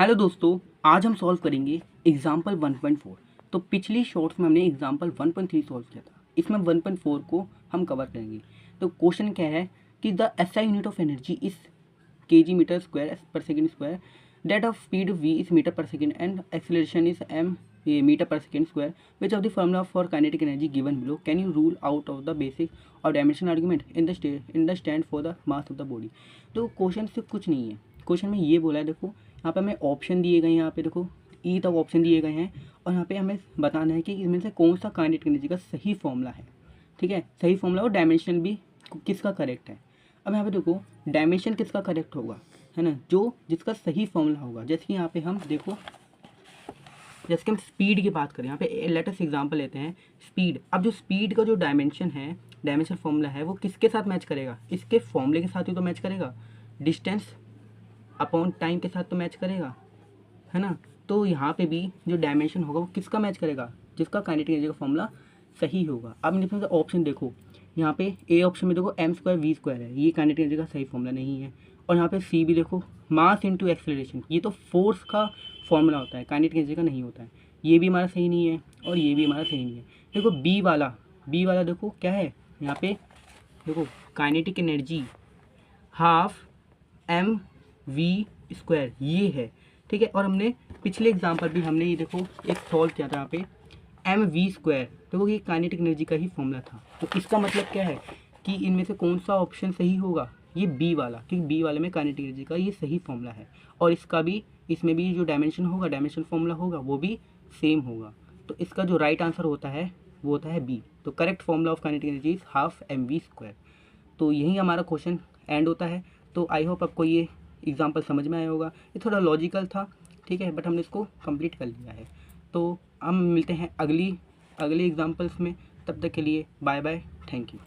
Hello दोस्तों, आज हम सॉल्व करेंगे एग्जाम्पल 1.4। तो पिछली शॉर्ट्स में हमने एग्जाम्पल 1.3 सॉल्व किया था। इसमें 1.4 को हम कवर करेंगे। तो क्वेश्चन क्या है कि the SI unit of energy is kg metre square per second square, that of speed v is metre per second and acceleration is m metre per second square. Which of the formula for kinetic energy given below can you rule out of the basic और dimension argument in the stand for the mass of the body. तो question से कुछ नहीं है। Question में ये बोला है, देखो यहाँ पे हमें ऑप्शन दिए गए हैं, यहाँ पे देखो ई तक ऑप्शन दिए गए हैं और यहाँ पे हमें बताना है कि इसमें से कौन सा काइनेटिक एनर्जी का सही फॉर्मूला है। ठीक है, सही फॉर्मूला और डायमेंशन भी किसका करेक्ट है। अब यहाँ पे देखो डायमेंशन किसका करेक्ट होगा, है ना, जो जिसका सही फॉर्मूला होगा। जैसे कि यहाँ पे हम देखो, जैसे कि हम स्पीड की बात करें, यहाँ पे लेटेस्ट एग्जांपल लेते हैं स्पीड। अब जो स्पीड का जो डायमेंशन है, डायमेंशन फॉर्मूला है, वो किसके साथ मैच करेगा, इसके फॉर्मूले के साथ ही तो मैच करेगा, डिस्टेंस अपॉन टाइम के साथ तो मैच करेगा, है ना। तो यहाँ पे भी जो डायमेंशन होगा वो किसका मैच करेगा, जिसका काइनेटिक एनर्जी का फॉर्मूला सही होगा। अब इसमें से ऑप्शन देखो, यहाँ पे ए ऑप्शन में देखो m स्क्वायर v स्क्वायर है, ये काइनेटिक एनर्जी का सही फॉर्मूला नहीं है। और यहाँ पे सी भी देखो, मास इनटू एक्सेलरेशन, ये तो फोर्स का फॉर्मूला होता है, काइनेटिक एनर्जी का नहीं होता है। ये भी हमारा सही नहीं है और ये भी हमारा सही नहीं है। देखो बी वाला देखो क्या है, यहाँ पे देखो kinetic energy half m v square ये है, ठीक है। और हमने पिछले एग्जाम्पल भी हमने ये देखो एक सॉल्व किया था, यहाँ पे एम वी स्क्वायर, देखो ये काइनेटिक एनर्जी का ही फॉर्मूला था। तो इसका मतलब क्या है कि इनमें से कौन सा ऑप्शन सही होगा, ये बी वाला, क्योंकि बी वाले में काइनेटिक एनर्जी का ये सही फॉर्मूला है। और इसका भी, इसमें भी जो डायमेंशन होगा, डायमेंशन फॉर्मूला होगा वो भी सेम होगा। तो इसका जो राइट आंसर होता है वो होता है बी। तो correct formula of kinetic energy is half m v square. तो यही हमारा क्वेश्चन एंड होता है। तो आई होप आपको ये एग्जाम्पल समझ में आया होगा। ये थोड़ा लॉजिकल था, ठीक है, बट हमने इसको कंप्लीट कर लिया है। तो हम मिलते हैं अगले एग्जाम्पल्स में। तब तक के लिए बाय बाय, थैंक यू।